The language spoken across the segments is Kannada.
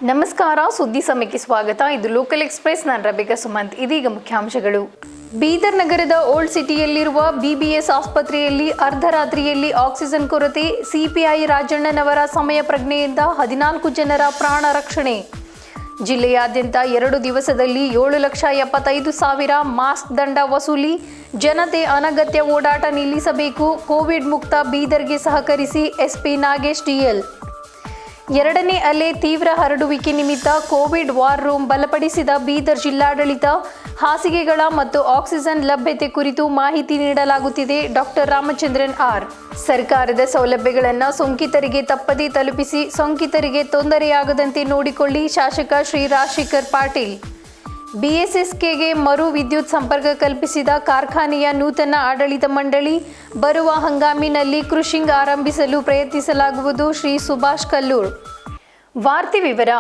ನಮಸ್ಕಾರ, ಸುದ್ದಿ ಸಮಯಕ್ಕೆ ಸ್ವಾಗತ. ಇದು ಲೋಕಲ್ ಎಕ್ಸ್‌ಪ್ರೆಸ್. ನಾನು ರಬಿಕಾ ಸುಮಂತ್. ಇದೀಗ ಮುಖ್ಯಾಂಶಗಳು. ಬೀದರ್ ನಗರದ ಓಲ್ಡ್ ಸಿಟಿಯಲ್ಲಿರುವ ಬಿಬಿಎಸ್ ಆಸ್ಪತ್ರೆಯಲ್ಲಿ ಅರ್ಧರಾತ್ರಿಯಲ್ಲಿ ಆಕ್ಸಿಜನ್ ಕೊರತೆ. ಸಿಪಿಐ ರಾಜಣ್ಣನವರ ಸಮಯ ಪ್ರಜ್ಞೆಯಿಂದ 14 ಜನರ ಪ್ರಾಣ ರಕ್ಷಣೆ. ಜಿಲ್ಲೆಯಾದ್ಯಂತ 2 ದಿವಸದಲ್ಲಿ 7,75,000 ಮಾಸ್ಕ್ ದಂಡ ವಸೂಲಿ. ಜನತೆ ಅನಗತ್ಯ ಓಡಾಟ ನಿಲ್ಲಿಸಬೇಕು. ಕೋವಿಡ್ ಮುಕ್ತ ಬೀದರ್ಗೆ ಸಹಕರಿಸಿ ಎಸ್ಪಿ ನಾಗೇಶ್ ಡಿಎಲ್. ಎರಡನೇ ಅಲೆ ತೀವ್ರ ಹರಡುವಿಕೆ ನಿಮಿತ್ತ ಕೋವಿಡ್ ವಾರ್ ರೂಮ್ ಬಲಪಡಿಸಿದ ಬೀದರ್ ಜಿಲ್ಲಾಡಳಿತ. ಹಾಸಿಗೆಗಳ ಮತ್ತು ಆಕ್ಸಿಜನ್ ಲಭ್ಯತೆ ಕುರಿತು ಮಾಹಿತಿ ನೀಡಲಾಗುತ್ತಿದೆ. Doctor Ramachandran R. ಸರ್ಕಾರದ ಸೌಲಭ್ಯಗಳನ್ನು ಸೋಂಕಿತರಿಗೆ ತಪ್ಪದೇ ತಲುಪಿಸಿ, ಸೋಂಕಿತರಿಗೆ ತೊಂದರೆಯಾಗದಂತೆ ನೋಡಿಕೊಳ್ಳಿ. ಶಾಸಕ ಶ್ರೀ ರಾಜಶೇಖರ್ ಪಾಟೀಲ್. ಬಿಎಸ್ಎಸ್ಕೆಗೆ ಮರು ವಿದ್ಯುತ್ ಸಂಪರ್ಕ ಕಲ್ಪಿಸಿದ ಕಾರ್ಖಾನೆಯ ನೂತನ ಆಡಳಿತ ಮಂಡಳಿ. ಬರುವ ಹಂಗಾಮಿನಲ್ಲಿ ಕೃಷಿಂಗ್ ಆರಂಭಿಸಲು ಪ್ರಯತ್ನಿಸಲಾಗುವುದು. ಶ್ರೀ ಸುಭಾಷ್ ಕಲ್ಲೂರ್. ವಾರ್ತೆ ವಿವರ.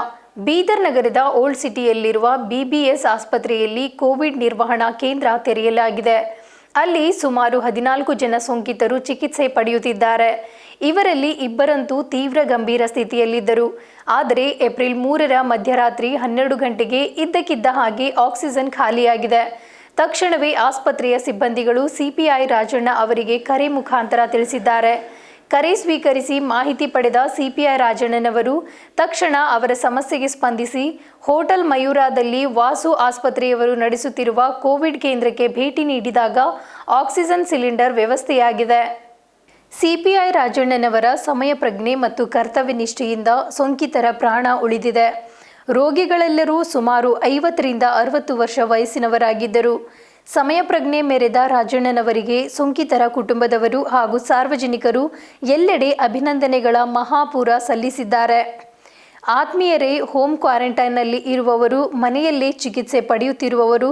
ಬೀದರ್ ನಗರದ ಓಲ್ಡ್ ಸಿಟಿಯಲ್ಲಿರುವ ಬಿಬಿಎಸ್ ಆಸ್ಪತ್ರೆಯಲ್ಲಿ ಕೋವಿಡ್ ನಿರ್ವಹಣಾ ಕೇಂದ್ರ ತೆರೆಯಲಾಗಿದೆ. ಅಲ್ಲಿ ಸುಮಾರು 14 ಜನ ಸೋಂಕಿತರು ಚಿಕಿತ್ಸೆ ಪಡೆಯುತ್ತಿದ್ದಾರೆ. ಇವರಲ್ಲಿ ಇಬ್ಬರಂತೂ ತೀವ್ರ ಗಂಭೀರ ಸ್ಥಿತಿಯಲ್ಲಿದ್ದರು. ಆದರೆ ಏಪ್ರಿಲ್ 3ರ ಮಧ್ಯರಾತ್ರಿ 12 ಗಂಟೆಗೆ ಇದ್ದಕ್ಕಿದ್ದ ಹಾಗೆ ಆಕ್ಸಿಜನ್ ಖಾಲಿಯಾಗಿದೆ. ತಕ್ಷಣವೇ ಆಸ್ಪತ್ರೆಯ ಸಿಬ್ಬಂದಿಗಳು ಸಿಪಿಐ ರಾಜಣ್ಣ ಅವರಿಗೆ ಕರೆ ಮುಖಾಂತರ ತಿಳಿಸಿದ್ದಾರೆ. ಕರೆ ಸ್ವೀಕರಿಸಿ ಮಾಹಿತಿ ಪಡೆದ ಸಿಪಿಐ ರಾಜಣ್ಣನವರು ತಕ್ಷಣ ಅವರ ಸಮಸ್ಯೆಗೆ ಸ್ಪಂದಿಸಿ ಹೋಟೆಲ್ ಮಯೂರಾದಲ್ಲಿ ವಾಸು ಆಸ್ಪತ್ರೆಯವರು ನಡೆಸುತ್ತಿರುವ ಕೋವಿಡ್ ಕೇಂದ್ರಕ್ಕೆ ಭೇಟಿ ನೀಡಿದಾಗ ಆಕ್ಸಿಜನ್ ಸಿಲಿಂಡರ್ ವ್ಯವಸ್ಥೆಯಾಗಿದೆ. ಸಿಪಿಐ ರಾಜಣ್ಣನವರ ಸಮಯ ಪ್ರಜ್ಞೆ ಮತ್ತು ಕರ್ತವ್ಯ ನಿಷ್ಠೆಯಿಂದ ಸೋಂಕಿತರ ಪ್ರಾಣ ಉಳಿದಿದೆ. ರೋಗಿಗಳೆಲ್ಲರೂ ಸುಮಾರು 50ರಿಂದ 60 ವರ್ಷ ವಯಸ್ಸಿನವರಾಗಿದ್ದರು. ಸಮಯ ಪ್ರಜ್ಞೆ ಮೆರೆದ ರಾಜಣ್ಣನವರಿಗೆ ಸೋಂಕಿತರ ಕುಟುಂಬದವರು ಹಾಗೂ ಸಾರ್ವಜನಿಕರು ಎಲ್ಲೆಡೆ ಅಭಿನಂದನೆಗಳ ಮಹಾಪೂರ ಸಲ್ಲಿಸಿದ್ದಾರೆ. ಆತ್ಮೀಯರೇ, ಹೋಮ್ ಕ್ವಾರಂಟೈನ್ನಲ್ಲಿ ಇರುವವರು, ಮನೆಯಲ್ಲೇ ಚಿಕಿತ್ಸೆ ಪಡೆಯುತ್ತಿರುವವರು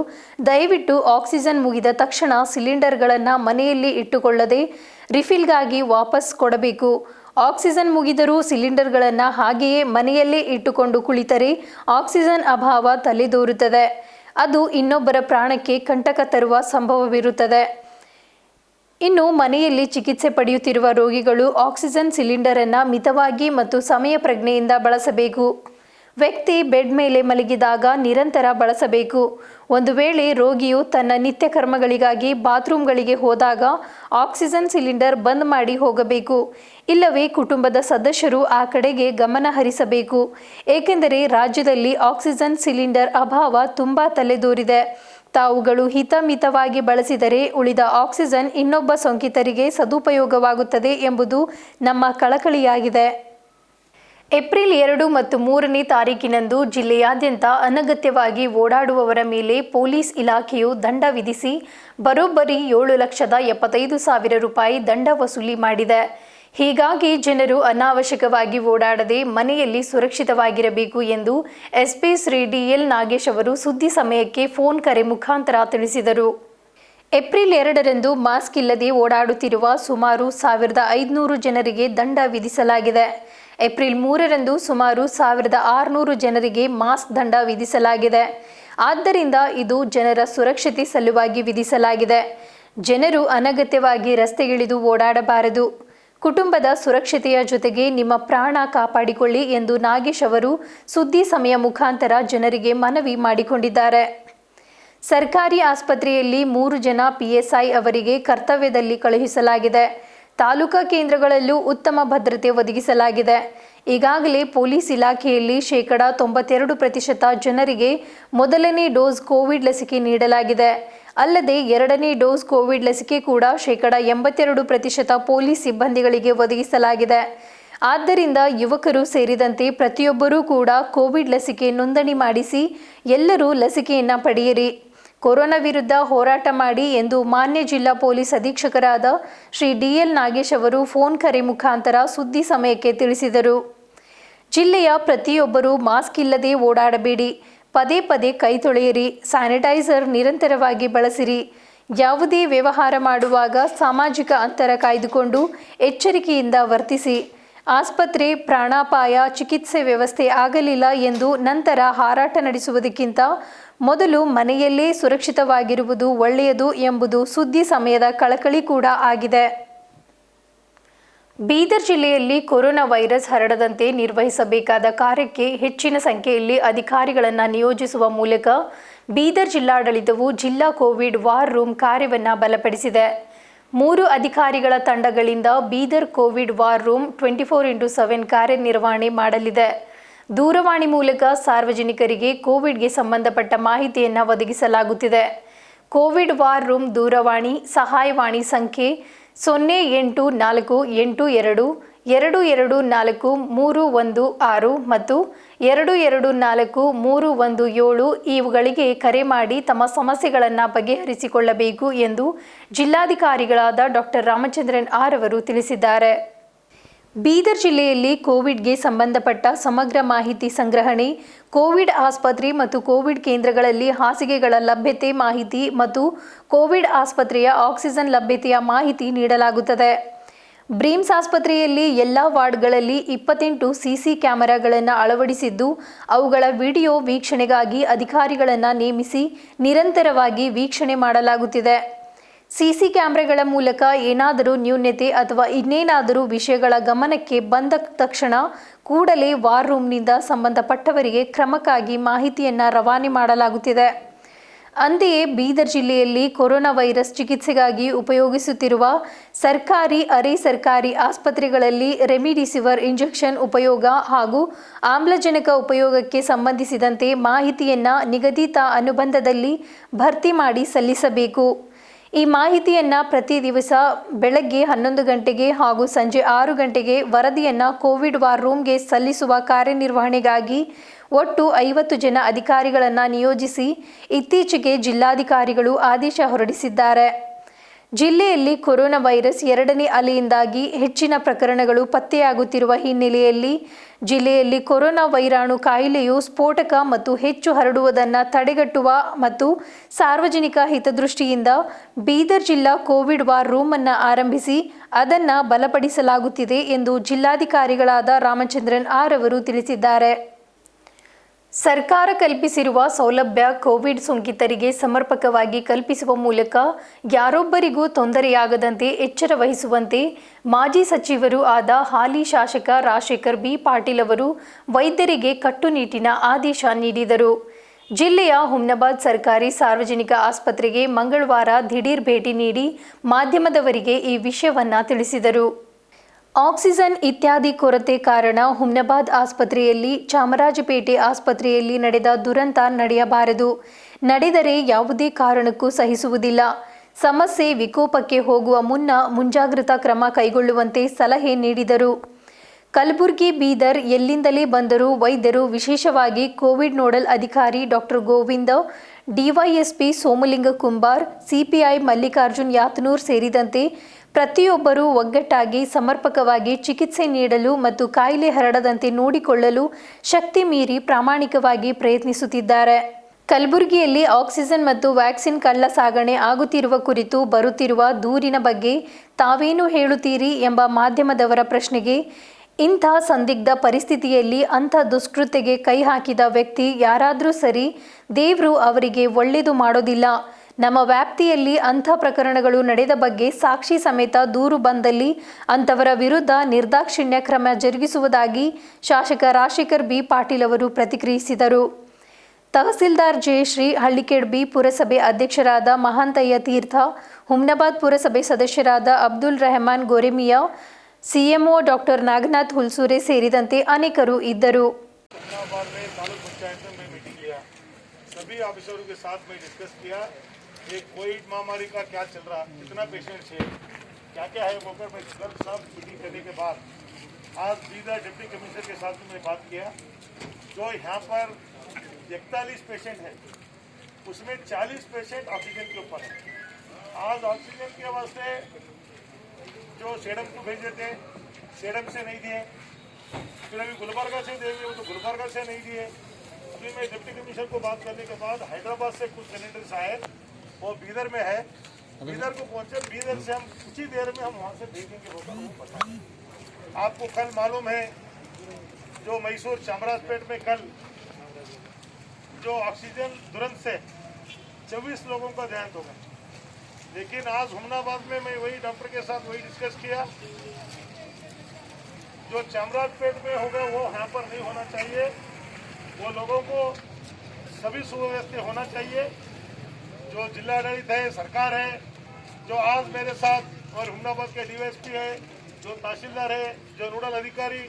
ದಯವಿಟ್ಟು ಆಕ್ಸಿಜನ್ ಮುಗಿದ ತಕ್ಷಣ ಸಿಲಿಂಡರ್ಗಳನ್ನು ಮನೆಯಲ್ಲಿ ಇಟ್ಟುಕೊಳ್ಳದೆ ರಿಫಿಲ್ಗಾಗಿ ವಾಪಸ್ ಕೊಡಬೇಕು. ಆಕ್ಸಿಜನ್ ಮುಗಿದರೂ ಸಿಲಿಂಡರ್ಗಳನ್ನು ಹಾಗೆಯೇ ಮನೆಯಲ್ಲೇ ಇಟ್ಟುಕೊಂಡು ಕುಳಿತರೆ ಆಕ್ಸಿಜನ್ ಅಭಾವ ತಲೆದೋರುತ್ತದೆ. ಅದು ಇನ್ನೊಬ್ಬರ ಪ್ರಾಣಕ್ಕೆ ಕಂಟಕ ತರುವ ಸಂಭವವಿರುತ್ತದೆ. ಇನ್ನು ಮನೆಯಲ್ಲಿ ಚಿಕಿತ್ಸೆ ಪಡೆಯುತ್ತಿರುವ ರೋಗಿಗಳು ಆಕ್ಸಿಜನ್ ಸಿಲಿಂಡರನ್ನು ಮಿತವಾಗಿ ಮತ್ತು ಸಮಯ ಪ್ರಜ್ಞೆಯಿಂದ ಬಳಸಬೇಕು. ವ್ಯಕ್ತಿ ಬೆಡ್ ಮೇಲೆ ಮಲಗಿದಾಗ ನಿರಂತರ ಬಳಸಬೇಕು. ಒಂದು ವೇಳೆ ರೋಗಿಯು ತನ್ನ ನಿತ್ಯ ಕರ್ಮಗಳಿಗಾಗಿ ಬಾತ್ರೂಮ್ಗಳಿಗೆ ಹೋದಾಗ ಆಕ್ಸಿಜನ್ ಸಿಲಿಂಡರ್ ಬಂದ್ ಮಾಡಿ ಹೋಗಬೇಕು. ಇಲ್ಲವೇ ಕುಟುಂಬದ ಸದಸ್ಯರು ಆ ಕಡೆಗೆ ಗಮನ ಹರಿಸಬೇಕು. ಏಕೆಂದರೆ ರಾಜ್ಯದಲ್ಲಿ ಆಕ್ಸಿಜನ್ ಸಿಲಿಂಡರ್ ಅಭಾವ ತುಂಬಾ ತಲೆದೋರಿದೆ. ತಾವುಗಳು ಹಿತಮಿತವಾಗಿ ಬಳಸಿದರೆ ಉಳಿದ ಆಕ್ಸಿಜನ್ ಇನ್ನೊಬ್ಬ ಸೋಂಕಿತರಿಗೆ ಸದುಪಯೋಗವಾಗುತ್ತದೆ ಎಂಬುದು ನಮ್ಮ ಕಳಕಳಿಯಾಗಿದೆ. ಏಪ್ರಿಲ್ 2 ಮತ್ತು 3ನೇ ತಾರೀಕಿನಂದು ಜಿಲ್ಲೆಯಾದ್ಯಂತ ಅನಗತ್ಯವಾಗಿ ಓಡಾಡುವವರ ಮೇಲೆ ಪೊಲೀಸ್ ಇಲಾಖೆಯು ದಂಡ ವಿಧಿಸಿ ಬರೋಬ್ಬರಿ 7,75,000 ರೂಪಾಯಿ ದಂಡ ವಸೂಲಿ ಮಾಡಿದೆ. ಹೀಗಾಗಿ ಜನರು ಅನಾವಶ್ಯಕವಾಗಿ ಓಡಾಡದೆ ಮನೆಯಲ್ಲಿ ಸುರಕ್ಷಿತವಾಗಿರಬೇಕು ಎಂದು ಎಸ್ಪಿ ಶ್ರೀ ಡಿಎಲ್ ನಾಗೇಶ್ ಅವರು ಸುದ್ದಿ ಸಮಯಕ್ಕೆ ಫೋನ್ ಕರೆ ಮುಖಾಂತರ ತಿಳಿಸಿದರು. ಏಪ್ರಿಲ್ 2ರಂದು ಮಾಸ್ಕ್ ಇಲ್ಲದೆ ಓಡಾಡುತ್ತಿರುವ ಸುಮಾರು 1,500 ಜನರಿಗೆ ದಂಡ ವಿಧಿಸಲಾಗಿದೆ. ಏಪ್ರಿಲ್ 3ರಂದು ಸುಮಾರು 1,600 ಜನರಿಗೆ ಮಾಸ್ಕ್ ದಂಡ ವಿಧಿಸಲಾಗಿದೆ. ಆದ್ದರಿಂದ ಇದು ಜನರ ಸುರಕ್ಷತೆ ಸಲುವಾಗಿ ವಿಧಿಸಲಾಗಿದೆ. ಜನರು ಅನಗತ್ಯವಾಗಿ ರಸ್ತೆಗಿಳಿದು ಓಡಾಡಬಾರದು. ಕುಟುಂಬದ ಸುರಕ್ಷತೆಯ ಜೊತೆಗೆ ನಿಮ್ಮ ಪ್ರಾಣ ಕಾಪಾಡಿಕೊಳ್ಳಿ ಎಂದು ನಾಗೇಶ್ ಅವರು ಸುದ್ದಿ ಸಮಯ ಮುಖಾಂತರ ಜನರಿಗೆ ಮನವಿ ಮಾಡಿಕೊಂಡಿದ್ದಾರೆ. ಸರ್ಕಾರಿ ಆಸ್ಪತ್ರೆಯಲ್ಲಿ 3 ಜನ ಪಿಎಸ್ಐ ಅವರಿಗೆ ಕರ್ತವ್ಯದಲ್ಲಿ ಕಳುಹಿಸಲಾಗಿದೆ. ತಾಲೂಕಾ ಕೇಂದ್ರಗಳಲ್ಲೂ ಉತ್ತಮ ಭದ್ರತೆ ಒದಗಿಸಲಾಗಿದೆ. ಈಗಾಗಲೇ ಪೊಲೀಸ್ ಇಲಾಖೆಯಲ್ಲಿ 92% ಜನರಿಗೆ ಮೊದಲನೇ ಡೋಸ್ ಕೋವಿಡ್ ಲಸಿಕೆ ನೀಡಲಾಗಿದೆ. ಅಲ್ಲದೆ 2ನೇ ಡೋಸ್ ಕೋವಿಡ್ ಲಸಿಕೆ ಕೂಡ 82% ಪೊಲೀಸ್ ಸಿಬ್ಬಂದಿಗಳಿಗೆ ಒದಗಿಸಲಾಗಿದೆ. ಆದ್ದರಿಂದ ಯುವಕರು ಸೇರಿದಂತೆ ಪ್ರತಿಯೊಬ್ಬರೂ ಕೂಡ ಕೋವಿಡ್ ಲಸಿಕೆ ನೋಂದಣಿ ಮಾಡಿಸಿ ಎಲ್ಲರೂ ಲಸಿಕೆಯನ್ನು ಪಡೆಯಿರಿ. ಕೊರೋನಾ ವಿರುದ್ಧ ಹೋರಾಟ ಮಾಡಿ ಎಂದು ಮಾನ್ಯ ಜಿಲ್ಲಾ ಪೊಲೀಸ್ ಅಧೀಕ್ಷಕರಾದ ಶ್ರೀ ಡಿಎಲ್ ನಾಗೇಶ್ ಅವರು ಫೋನ್ ಕರೆ ಮುಖಾಂತರ ಸುದ್ದಿ ಸಮಯಕ್ಕೆ ತಿಳಿಸಿದರು. ಜಿಲ್ಲೆಯ ಪ್ರತಿಯೊಬ್ಬರೂ ಮಾಸ್ಕ್ ಇಲ್ಲದೆ ಓಡಾಡಬೇಡಿ. ಪದೇ ಪದೇ ಕೈ ತೊಳೆಯಿರಿ. ಸ್ಯಾನಿಟೈಸರ್ ನಿರಂತರವಾಗಿ ಬಳಸಿರಿ. ಯಾವುದೇ ವ್ಯವಹಾರ ಮಾಡುವಾಗ ಸಾಮಾಜಿಕ ಅಂತರ ಕಾಯ್ದುಕೊಂಡು ಎಚ್ಚರಿಕೆಯಿಂದ ವರ್ತಿಸಿ. ಆಸ್ಪತ್ರೆ ಪ್ರಾಣಾಪಾಯ ಚಿಕಿತ್ಸೆ ವ್ಯವಸ್ಥೆ ಆಗಲಿಲ್ಲ ಎಂದು ನಂತರ ಹಾರಾಟ ನಡೆಸುವುದಕ್ಕಿಂತ ಮೊದಲು ಮನೆಯಲ್ಲೇ ಸುರಕ್ಷಿತವಾಗಿರುವುದು ಒಳ್ಳೆಯದು ಎಂಬುದು ಸುದ್ದಿ ಸಮಯದ ಕಳಕಳಿ ಕೂಡ ಆಗಿದೆ. ಬೀದರ್ ಜಿಲ್ಲೆಯಲ್ಲಿ ಕೊರೋನಾ ವೈರಸ್ ಹರಡದಂತೆ ನಿರ್ವಹಿಸಬೇಕಾದ ಕಾರ್ಯಕ್ಕೆ ಹೆಚ್ಚಿನ ಸಂಖ್ಯೆಯಲ್ಲಿ ಅಧಿಕಾರಿಗಳನ್ನು ನಿಯೋಜಿಸುವ ಮೂಲಕ ಬೀದರ್ ಜಿಲ್ಲಾಡಳಿತವು ಜಿಲ್ಲಾ ಕೋವಿಡ್ ವಾರ್ ರೂಮ್ ಕಾರ್ಯವನ್ನು ಬಲಪಡಿಸಿದೆ. 3 ಅಧಿಕಾರಿಗಳ ತಂಡಗಳಿಂದ Bidar Covid war room 24x7 ಕಾರ್ಯನಿರ್ವಹಣೆ ಮಾಡಲಿದೆ. ದೂರವಾಣಿ ಮೂಲಕ ಸಾರ್ವಜನಿಕರಿಗೆ ಕೋವಿಡ್ಗೆ ಸಂಬಂಧಪಟ್ಟ ಮಾಹಿತಿಯನ್ನು ಒದಗಿಸಲಾಗುತ್ತಿದೆ. ಕೋವಿಡ್ ವಾರ್ ರೂಮ್ ದೂರವಾಣಿ ಸಹಾಯವಾಣಿ ಸಂಖ್ಯೆ 084822243116 ಮತ್ತು 224317 ಇವುಗಳಿಗೆ ಕರೆ ಮಾಡಿ ತಮ್ಮ ಸಮಸ್ಯೆಗಳನ್ನು ಬಗೆಹರಿಸಿಕೊಳ್ಳಬೇಕು ಎಂದು ಜಿಲ್ಲಾಧಿಕಾರಿಗಳಾದ ಡಾಕ್ಟರ್ ರಾಮಚಂದ್ರನ್ ಆರ್ ಅವರು ತಿಳಿಸಿದ್ದಾರೆ. ಬೀದರ್ ಜಿಲ್ಲೆಯಲ್ಲಿ ಕೋವಿಡ್ಗೆ ಸಂಬಂಧಪಟ್ಟ ಸಮಗ್ರ ಮಾಹಿತಿ ಸಂಗ್ರಹಣೆ, ಕೋವಿಡ್ ಆಸ್ಪತ್ರೆ ಮತ್ತು ಕೋವಿಡ್ ಕೇಂದ್ರಗಳಲ್ಲಿ ಹಾಸಿಗೆಗಳ ಲಭ್ಯತೆ ಮಾಹಿತಿ ಮತ್ತು ಕೋವಿಡ್ ಆಸ್ಪತ್ರೆಯ ಆಕ್ಸಿಜನ್ ಲಭ್ಯತೆಯ ಮಾಹಿತಿ ನೀಡಲಾಗುತ್ತದೆ. ಬ್ರೀಮ್ಸ್ ಆಸ್ಪತ್ರೆಯಲ್ಲಿ ಎಲ್ಲ ವಾರ್ಡ್ಗಳಲ್ಲಿ 28 ಸಿಸಿ ಕ್ಯಾಮೆರಾಗಳನ್ನು ಅಳವಡಿಸಿದ್ದು, ಅವುಗಳ ವಿಡಿಯೋ ವೀಕ್ಷಣೆಗಾಗಿ ಅಧಿಕಾರಿಗಳನ್ನು ನೇಮಿಸಿ ನಿರಂತರವಾಗಿ ವೀಕ್ಷಣೆ ಮಾಡಲಾಗುತ್ತಿದೆ. ಸಿಸಿ ಕ್ಯಾಮೆರಾಗಳ ಮೂಲಕ ಏನಾದರೂ ನ್ಯೂನತೆ ಅಥವಾ ಇನ್ನೇನಾದರೂ ವಿಷಯಗಳ ಗಮನಕ್ಕೆ ಬಂದ ತಕ್ಷಣ ಕೂಡಲೇ ವಾರ್ ರೂಮ್ನಿಂದ ಸಂಬಂಧಪಟ್ಟವರಿಗೆ ಕ್ರಮಕ್ಕಾಗಿ ಮಾಹಿತಿಯನ್ನು ರವಾನೆ ಮಾಡಲಾಗುತ್ತಿದೆ. ಅಂತೆಯೇ ಬೀದರ್ ಜಿಲ್ಲೆಯಲ್ಲಿ ಕೊರೋನಾ ವೈರಸ್ ಚಿಕಿತ್ಸೆಗಾಗಿ ಉಪಯೋಗಿಸುತ್ತಿರುವ ಸರ್ಕಾರಿ ಅರೆ ಸರ್ಕಾರಿ ಆಸ್ಪತ್ರೆಗಳಲ್ಲಿ ರೆಮಿಡಿಸಿವಿರ್ ಇಂಜೆಕ್ಷನ್ ಉಪಯೋಗ ಹಾಗೂ ಆಮ್ಲಜನಕ ಉಪಯೋಗಕ್ಕೆ ಸಂಬಂಧಿಸಿದಂತೆ ಮಾಹಿತಿಯನ್ನು ನಿಗದಿತ ಅನುಬಂಧದಲ್ಲಿ ಭರ್ತಿ ಮಾಡಿ ಸಲ್ಲಿಸಬೇಕು. ಈ ಮಾಹಿತಿಯನ್ನು ಪ್ರತಿ ದಿವಸ ಬೆಳಗ್ಗೆ 11 ಗಂಟೆಗೆ ಹಾಗೂ ಸಂಜೆ 6 ಗಂಟೆಗೆ ವರದಿಯನ್ನು ಕೋವಿಡ್ ವಾರ್ ರೂಮ್ಗೆ ಸಲ್ಲಿಸುವ ಕಾರ್ಯನಿರ್ವಹಣೆಗಾಗಿ ಒಟ್ಟು 50 ಜನ ಅಧಿಕಾರಿಗಳನ್ನು ನಿಯೋಜಿಸಿ ಇತ್ತೀಚೆಗೆ ಜಿಲ್ಲಾಧಿಕಾರಿಗಳು ಆದೇಶ ಹೊರಡಿಸಿದ್ದಾರೆ. ಜಿಲ್ಲೆಯಲ್ಲಿ ಕೊರೋನಾ ವೈರಸ್ 2ನೇ ಅಲೆಯಿಂದಾಗಿ ಹೆಚ್ಚಿನ ಪ್ರಕರಣಗಳು ಪತ್ತೆಯಾಗುತ್ತಿರುವ ಹಿನ್ನೆಲೆಯಲ್ಲಿ ಜಿಲ್ಲೆಯಲ್ಲಿ ಕೊರೋನಾ ವೈರಾಣು ಕಾಯಿಲೆಯು ಸ್ಫೋಟಕ ಮತ್ತು ಹೆಚ್ಚು ಹರಡುವುದನ್ನು ತಡೆಗಟ್ಟುವ ಮತ್ತು ಸಾರ್ವಜನಿಕ ಹಿತದೃಷ್ಟಿಯಿಂದ ಬೀದರ್ ಜಿಲ್ಲಾ ಕೋವಿಡ್ ವಾರ್ ರೂಮ್ ಅನ್ನು ಆರಂಭಿಸಿ ಅದನ್ನು ಬಲಪಡಿಸಲಾಗುತ್ತಿದೆ ಎಂದು ಜಿಲ್ಲಾಧಿಕಾರಿಗಳಾದ ರಾಮಚಂದ್ರನ್ ಆರ್ ಅವರು ತಿಳಿಸಿದ್ದಾರೆ. ಸರ್ಕಾರ ಕಲ್ಪಿಸಿರುವ ಸೌಲಭ್ಯ ಕೋವಿಡ್ ಸೋಂಕಿತರಿಗೆ ಸಮರ್ಪಕವಾಗಿ ಕಲ್ಪಿಸುವ ಮೂಲಕ ಯಾರೊಬ್ಬರಿಗೂ ತೊಂದರೆಯಾಗದಂತೆ ಎಚ್ಚರ ವಹಿಸುವಂತೆ ಮಾಜಿ ಸಚಿವರು ಆದ ಹಾಲಿ ಶಾಸಕ ರಾಜಶೇಖರ್ ಬಿ ಪಾಟೀಲ್ ಅವರು ವೈದ್ಯರಿಗೆ ಕಟ್ಟುನಿಟ್ಟಿನ ಆದೇಶ ನೀಡಿದರು. ಜಿಲ್ಲೆಯ ಹುಮ್ನಾಬಾದ್ ಸರ್ಕಾರಿ ಸಾರ್ವಜನಿಕ ಆಸ್ಪತ್ರೆಗೆ ಮಂಗಳವಾರ ದಿಢೀರ್ ಭೇಟಿ ನೀಡಿ ಮಾಧ್ಯಮದವರಿಗೆ ಈ ವಿಷಯವನ್ನು ತಿಳಿಸಿದರು. ಆಕ್ಸಿಜನ್ ಇತ್ಯಾದಿ ಕೊರತೆ ಕಾರಣ ಹುಮ್ನಾಬಾದ್ ಆಸ್ಪತ್ರೆಯಲ್ಲಿ ಚಾಮರಾಜಪೇಟೆ ಆಸ್ಪತ್ರೆಯಲ್ಲಿ ನಡೆದ ದುರಂತ ನಡೆಯಬಾರದು. ನಡೆದರೆ ಯಾವುದೇ ಕಾರಣಕ್ಕೂ ಸಹಿಸುವುದಿಲ್ಲ. ಸಮಸ್ಯೆ ವಿಕೋಪಕ್ಕೆ ಹೋಗುವ ಮುನ್ನ ಮುಂಜಾಗ್ರತಾ ಕ್ರಮ ಕೈಗೊಳ್ಳುವಂತೆ ಸಲಹೆ ನೀಡಿದರು. ಕಲಬುರಗಿ, ಬೀದರ್ ಎಲ್ಲಿಂದಲೇ ಬಂದರೂ ವೈದ್ಯರು, ವಿಶೇಷವಾಗಿ ಕೋವಿಡ್ ನೋಡಲ್ ಅಧಿಕಾರಿ doctor Govinda, DYSP Somalinga Kumbar, CPI Mallikarjun Yatanur ಸೇರಿದಂತೆ ಪ್ರತಿಯೊಬ್ಬರೂ ಒಗ್ಗಟ್ಟಾಗಿ ಸಮರ್ಪಕವಾಗಿ ಚಿಕಿತ್ಸೆ ನೀಡಲು ಮತ್ತು ಕಾಯಿಲೆ ಹರಡದಂತೆ ನೋಡಿಕೊಳ್ಳಲು ಶಕ್ತಿ ಮೀರಿ ಪ್ರಾಮಾಣಿಕವಾಗಿ ಪ್ರಯತ್ನಿಸುತ್ತಿದ್ದಾರೆ. ಕಲಬುರಗಿಯಲ್ಲಿ ಆಕ್ಸಿಜನ್ ಮತ್ತು ವ್ಯಾಕ್ಸಿನ್ ಕಳ್ಳ ಸಾಗಣೆ ಆಗುತ್ತಿರುವ ಕುರಿತು ಬರುತ್ತಿರುವ ದೂರಿನ ಬಗ್ಗೆ ತಾವೇನು ಹೇಳುತ್ತೀರಿ ಎಂಬ ಮಾಧ್ಯಮದವರ ಪ್ರಶ್ನೆಗೆ, ಇಂಥ ಸಂದಿಗ್ಧ ಪರಿಸ್ಥಿತಿಯಲ್ಲಿ ಅಂಥ ದುಷ್ಕೃತ್ಯಗೆ ಕೈ ಹಾಕಿದ ವ್ಯಕ್ತಿ ಯಾರಾದರೂ ಸರಿ, ದೇವರು ಅವರಿಗೆ ಒಳ್ಳೆಯದು ಮಾಡೋದಿಲ್ಲ. ನಮ್ಮ ವ್ಯಾಪ್ತಿಯಲ್ಲಿ ಅಂಥ ಪ್ರಕರಣಗಳು ನಡೆದ ಬಗ್ಗೆ ಸಾಕ್ಷಿ ಸಮೇತ ದೂರು ಬಂದಲ್ಲಿ ಅಂಥವರ ವಿರುದ್ಧ ನಿರ್ದಾಕ್ಷಿಣ್ಯ ಕ್ರಮ ಜರುಗಿಸುವುದಾಗಿ ಶಾಸಕ ರಾಜಶೇಖರ್ ಬಿ ಪಾಟೀಲ್ ಅವರು ಪ್ರತಿಕ್ರಿಯಿಸಿದರು. ತಹಸೀಲ್ದಾರ್ ಜಯಶ್ರೀ, ಹಳ್ಳಿಕೇಡ್ ಬಿ ಪುರಸಭೆ ಅಧ್ಯಕ್ಷರಾದ ಮಹಾಂತಯ್ಯ ತೀರ್ಥ, ಹುಮ್ನಾಬಾದ್ ಪುರಸಭೆ ಸದಸ್ಯರಾದ ಅಬ್ದುಲ್ ರೆಹಮಾನ್ ಗೋರೆಮಿಯಾ, ಸಿಎಂಒ ಡಾಕ್ಟರ್ ನಾಗನಾಥ್ ಹುಲ್ಸೂರೆ ಸೇರಿದಂತೆ ಅನೇಕರು ಇದ್ದರು. ये कोविड महामारी का क्या चल रहा, कितना पेशेंट्स है, क्या क्या है, वो मैं सब मीटिंग करने के बाद आज बीदर डिप्टी कमिश्नर के साथ में बात किया. जो यहाँ पर 41 पेशेंट है, उसमें 40 पेशेंट ऑक्सीजन के ऊपर है. आज ऑक्सीजन के वास्ते जो सेडम को भेज देते हैं, सेडम से नहीं दिए. फिर अभी गुलबर्गा से देंगे, वो तो गुलबर्गा से नहीं दिए. अभी मैं डिप्टी कमिश्नर को बात करने के बाद हैदराबाद से कुछ सिलेंडर्स आए, वो बीदर में है. बीदर को पहुंचे, बीदर से हम कुछ ही देर में हम वहाँ से भेजेंगे. वो बताएं. आपको कल मालूम है जो मैसूर चामराजपेट में कल जो ऑक्सीजन दुरंत से 24 लोगों का देहांत हो गया. लेकिन आज हुमनाबाद में मैं वही डॉक्टर के साथ वही डिस्कस किया जो चामराजपेट में होगा वो यहाँ पर नहीं होना चाहिए। वो लोगों को सभी सुव्यवस्थित होना चाहिए। जो जिलाडಳಿತ है, सरकार है, जो आज मेरे साथ और हुमनाबाद के डीएसपी है, जो तहसीलदार है, जो नोडल अधिकारी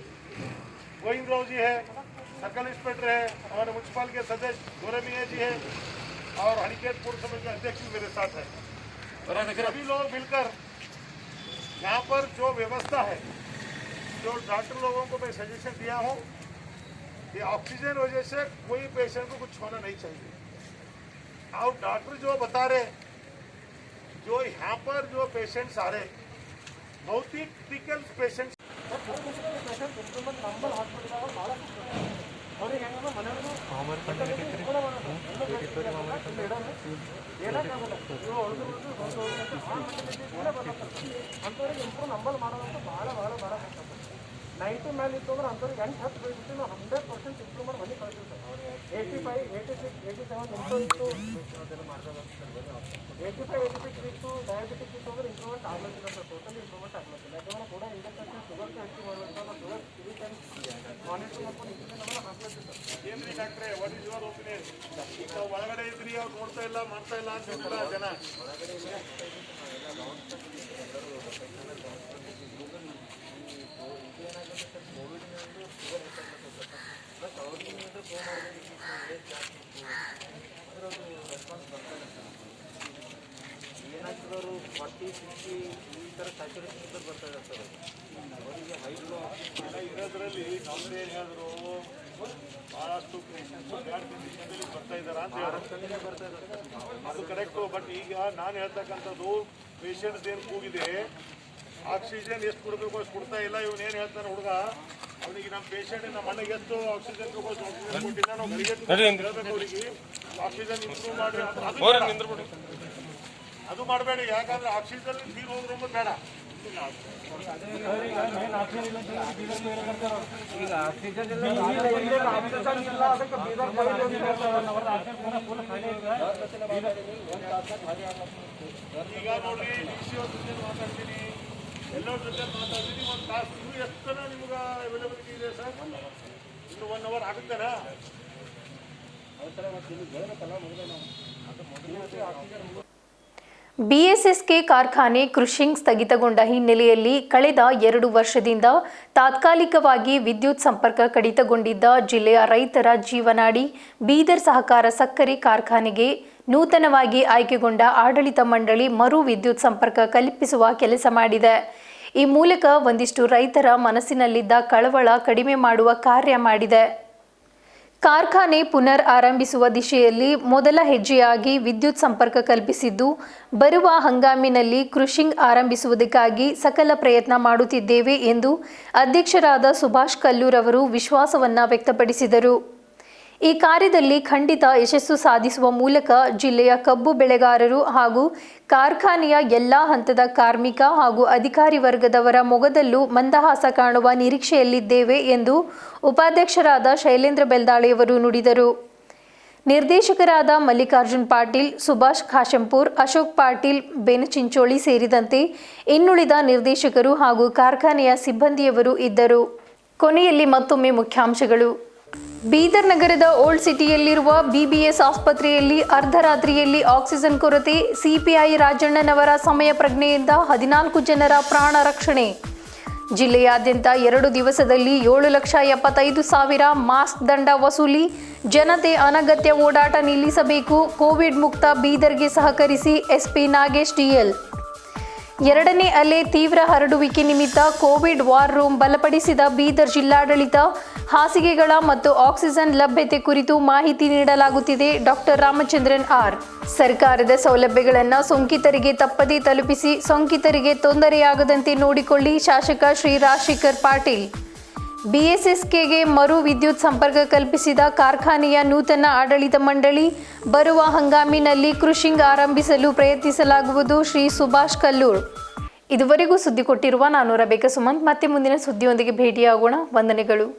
गोविंदराव जी है, सर्कल इंस्पेक्टर है, हमारे म्यूनसिपल के सदस्य गोरेमिया जी है और हनीकेट पूर्व समिति के अध्यक्ष भी मेरे साथ है। सभी लोग मिलकर यहाँ पर जो व्यवस्था है, जो डॉक्टर लोगों को मैं सजेशन दिया हूँ कि ऑक्सीजन वजह से कोई पेशेंट को कुछ होना नहीं चाहिए। और डॉक्टर जो बता रहे, जो यहाँ पर जो पेशेंट्स आ रहे बहुत ही क्रिटिकल पेशेंट्स ನೈಂಟಿ ಮೇಲೆ ಇತ್ತು ಅಂದ್ರೆ ಅಂಥವ್ರಿಗೆ 8-10 ಬೇಸಿಟ್ಟು 100% ಇಂಪ್ರೂವ್ಮೆಂಟ್ ಮನೆ ಕಳಿಸ್ತೀವಿ ಸರ್. 85, 86, 87 ಇಂಪ್ರೂವ್ ಇತ್ತು, ಅದನ್ನು ಮಾಡ್ತಾರೆ. 85, 86 ಇತ್ತು, ಡಯಾಬಿಟಿಕ್ ಇತ್ತು ಅಂದ್ರೆ ಇಂಪ್ರೂವ್ಮೆಂಟ್ ಆಗ್ಲತ್ತಿಲ್ಲ ಸರ್. ಟೋಟಲಿ ಇಂಪ್ರೂವ್ಮೆಂಟ್ ಆಗ್ಲತ್ತಿಲ್ಲ. ಯಾಕಂದ್ರೆ ಕೂಡ ಇಂಜೆಕ್ಷನ್ ಶುಗರ್ ಹೆಚ್ಚು ಮಾಡಬೇಕು ಸರ್. ಶುಗರ್ ಮಾನಿಟರ್ ಮಾಡ್ಕೊಂಡು ಇಂಜೆಕ್ಷನ್ ನಮ್ಮನ್ನ ಹಾಕ್ಲತ್ತಿಲ್ಲ ಸರ್. ಏನ್ರಿ ಡಾಕ್ಟ್ರೆ, ವಾಟ್ ಇಸ್ ಯುವರ್ ಒಪಿನಿಯನ್? ಈಗ ಒಳಗಡೆ ಇದ್ರಿ, ಅವ್ರು ನೋಡ್ತಾ ಇಲ್ಲ ಮಾಡ್ತಾ ಇಲ್ಲ ಅಂತ ಹೇಳ್ತಾರೆ ಜನ. ಏನಾಗ್ತದವರು 40, 60 ಈ ಥರ ಸ್ಯಾಚುರೇಷನ್ ಇದ್ದರೆ ಬರ್ತಾ ಇದ್ದಾರೆ ಸರ್. ಅವರಿಗೆ ಹೈಟ್ ಇರೋದ್ರಲ್ಲಿ ನಮ್ದು ಏನು ಹೇಳಿದ್ರು, ಭಾಳಷ್ಟು ಪೇಷಂಟ್ಸ್ ಬ್ಯಾಡ್ ಕಂಡೀಷನಲ್ಲಿ ಬರ್ತಾ ಇದ್ದಾರೆ ಅಂತ ಹೇಳಿದ್ರು. ಬರ್ತಾ ಇದ್ದಾರೆ ಸರ್. ಅದು ಕರೆಕ್ಟು. ಬಟ್ ಈಗ ನಾನು ಹೇಳ್ತಕ್ಕಂಥದ್ದು ಪೇಷಂಟ್ಸ್ ಏನು ಕೂಗಿದೆ, ಆಕ್ಸಿಜನ್ ಎಷ್ಟು ಕೊಡಬೇಕು ಅಷ್ಟು ಕೊಡ್ತಾ ಇಲ್ಲ. ಇವನೇನು ಹೇಳ್ತಾನೆ ಹುಡುಗ, ಅವನಿಗೆ ನಮ್ಮ ಪೇಷಂಟ್ ನಮ್ಮ ಅಣ್ಣಗೆ ಎಷ್ಟು ಆಕ್ಸಿಜನ್ ತಗೋದು ಆಕ್ಸಿಜನ್ ಕೊಟ್ಟಿಲ್ಲ, ನಾವು ಹೇಳ್ಬೇಕು ಅವರಿಗೆ ಆಕ್ಸಿಜನ್ ಇಂಪ್ರೂವ್ ಮಾಡಿ. ಅದು ಮಾಡಬೇಡಿ, ಯಾಕಂದ್ರೆ ಆಕ್ಸಿಜನ್ ಫೀಲ್ ಹೋದ್ರು ಅಂಬೋದು ಬೇಡ. ಈಗ ಆಕ್ಸಿಜನ್ ಇಲ್ಲ, ಅದಕ್ಕೆ ಬೀದರ್ ಈಗ ನೋಡ್ರಿ, ಡಿ.ಸಿ ಅವ್ರ ಜೊತೆ ಮಾತಾಡ್ತೀನಿ, ಎಲ್ಲರ ಜೊತೆ ಮಾತಾಡ್ತೀನಿ. ಒಂದು ತಾಸು ನೀವು ಎಷ್ಟು ಜನ ನಿಮ್ಗೆ ಅವೈಲಬಿಲಿಟಿ ಇದೆ ಸರ್? ಇನ್ನು 1 hour ಆಗುತ್ತೇನಾ? ಬಿಎಸ್ಎಸ್ಕೆ ಕಾರ್ಖಾನೆ ಕ್ರುಷಿಂಗ್ ಸ್ಥಗಿತಗೊಂಡ ಹಿನ್ನೆಲೆಯಲ್ಲಿ ಕಳೆದ 2 ವರ್ಷದಿಂದ ತಾತ್ಕಾಲಿಕವಾಗಿ ವಿದ್ಯುತ್ ಸಂಪರ್ಕ ಕಡಿತಗೊಂಡಿದ್ದ ಜಿಲ್ಲೆಯ ರೈತರ ಜೀವನಾಡಿ ಬೀದರ್ ಸಹಕಾರ ಸಕ್ಕರೆ ಕಾರ್ಖಾನೆಗೆ ನೂತನವಾಗಿ ಆಯ್ಕೆಗೊಂಡ ಆಡಳಿತ ಮಂಡಳಿ ಮರು ವಿದ್ಯುತ್ ಸಂಪರ್ಕ ಕಲ್ಪಿಸುವ ಕೆಲಸ ಮಾಡಿದೆ. ಈ ಮೂಲಕ ಒಂದಿಷ್ಟು ರೈತರ ಮನಸ್ಸಿನಲ್ಲಿದ್ದ ಕಳವಳ ಕಡಿಮೆ ಮಾಡುವ ಕಾರ್ಯ ಮಾಡಿದೆ. ಕಾರ್ಖಾನೆ ಪುನರ್ ಆರಂಭಿಸುವ ದಿಶೆಯಲ್ಲಿ ಮೊದಲ ಹೆಜ್ಜೆಯಾಗಿ ವಿದ್ಯುತ್ ಸಂಪರ್ಕ ಕಲ್ಪಿಸಿದ್ದು, ಬರುವ ಹಂಗಾಮಿನಲ್ಲಿ ಕ್ರುಷಿಂಗ್ ಆರಂಭಿಸುವುದಕ್ಕಾಗಿ ಸಕಲ ಪ್ರಯತ್ನ ಮಾಡುತ್ತಿದ್ದೇವೆ ಎಂದು ಅಧ್ಯಕ್ಷರಾದ ಸುಭಾಷ್ ಕಲ್ಲೂರ್ ಅವರು ವಿಶ್ವಾಸವನ್ನ ವ್ಯಕ್ತಪಡಿಸಿದರು. ಈ ಕಾರ್ಯದಲ್ಲಿ ಖಂಡಿತ ಯಶಸ್ಸು ಸಾಧಿಸುವ ಮೂಲಕ ಜಿಲ್ಲೆಯ ಕಬ್ಬು ಬೆಳೆಗಾರರು ಹಾಗೂ ಕಾರ್ಖಾನೆಯ ಎಲ್ಲಾ ಹಂತದ ಕಾರ್ಮಿಕ ಹಾಗೂ ಅಧಿಕಾರಿ ವರ್ಗದವರ ಮೊಗದಲ್ಲೂ ಮಂದಹಾಸ ಕಾಣುವ ನಿರೀಕ್ಷೆಯಲ್ಲಿದ್ದೇವೆ ಎಂದು ಉಪಾಧ್ಯಕ್ಷರಾದ ಶೈಲೇಂದ್ರ ಬೆಲ್ದಾಳೆಯವರು ನುಡಿದರು. ನಿರ್ದೇಶಕರಾದ ಮಲ್ಲಿಕಾರ್ಜುನ್ ಪಾಟೀಲ್, ಸುಭಾಷ್ ಖಾಶಂಪುರ್, ಅಶೋಕ್ ಪಾಟೀಲ್ ಬೇನಚಿಂಚೋಳಿ ಸೇರಿದಂತೆ ಇನ್ನುಳಿದ ನಿರ್ದೇಶಕರು ಹಾಗೂ ಕಾರ್ಖಾನೆಯ ಸಿಬ್ಬಂದಿಯವರು ಇದ್ದರು. ಕೊನೆಯಲ್ಲಿ ಮತ್ತೊಮ್ಮೆ ಮುಖ್ಯಾಂಶಗಳು. ಬೀದರ್ ನಗರದ ಓಲ್ಡ್ ಸಿಟಿಯಲ್ಲಿರುವ ಬಿಬಿಎಸ್ ಆಸ್ಪತ್ರೆಯಲ್ಲಿ ಅರ್ಧರಾತ್ರಿಯಲ್ಲಿ ಆಕ್ಸಿಜನ್ ಕೊರತೆ, ಸಿಪಿಐ ರಾಜಣ್ಣನವರ ಸಮಯ ಪ್ರಜ್ಞೆಯಿಂದ 14 ಜನರ ಪ್ರಾಣ ರಕ್ಷಣೆ. ಜಿಲ್ಲೆಯಾದ್ಯಂತ 2 ದಿವಸದಲ್ಲಿ 7,75,000 ಮಾಸ್ಕ್ ದಂಡ ವಸೂಲಿ, ಜನತೆ ಅನಗತ್ಯ ಓಡಾಟ ನಿಲ್ಲಿಸಬೇಕು, ಕೋವಿಡ್ ಮುಕ್ತ ಬೀದರ್ಗೆ ಸಹಕರಿಸಿ ಎಸ್ಪಿ ನಾಗೇಶ್ ಡಿಎಲ್. 2ನೇ ಅಲೆ ತೀವ್ರ ಹರಡುವಿಕೆ ನಿಮಿತ್ತ ಕೋವಿಡ್ ವಾರ್ ರೂಮ್ ಬಲಪಡಿಸಿದ ಬೀದರ್ ಜಿಲ್ಲಾಡಳಿತ, ಹಾಸಿಗೆಗಳ ಮತ್ತು ಆಕ್ಸಿಜನ್ ಲಭ್ಯತೆ ಕುರಿತು ಮಾಹಿತಿ ನೀಡಲಾಗುತ್ತಿದೆ. Doctor Ramachandran R. ಸರ್ಕಾರದ ಸೌಲಭ್ಯಗಳನ್ನು ಸೋಂಕಿತರಿಗೆ ತಪ್ಪದೇ ತಲುಪಿಸಿ ಸೋಂಕಿತರಿಗೆ ತೊಂದರೆಯಾಗದಂತೆ ನೋಡಿಕೊಳ್ಳಿ, ಶಾಸಕ ಶ್ರೀ ರಾಜಶೇಖರ್ ಪಾಟೀಲ್. ಬಿಎಸ್ಎಸ್ಕೆಗೆ ಮರು ವಿದ್ಯುತ್ ಸಂಪರ್ಕ ಕಲ್ಪಿಸಿದ ಕಾರ್ಖಾನೆಯ ನೂತನ ಆಡಳಿತ ಮಂಡಳಿ, ಬರುವ ಹಂಗಾಮಿನಲ್ಲಿ ಕ್ರುಷಿಂಗ್ ಆರಂಭಿಸಲು ಪ್ರಯತ್ನಿಸಲಾಗುವುದು. ಶ್ರೀ ಸುಭಾಷ್ ಕಲ್ಲೂರ್. ಇದುವರೆಗೂ ಸುದ್ದಿ ಕೊಟ್ಟಿರುವ ನಾನು ರಬೇಕಾ ಸುಮಂತ್. ಮತ್ತೆ ಮುಂದಿನ ಸುದ್ದಿಯೊಂದಿಗೆ ಭೇಟಿಯಾಗೋಣ. ವಂದನೆಗಳು.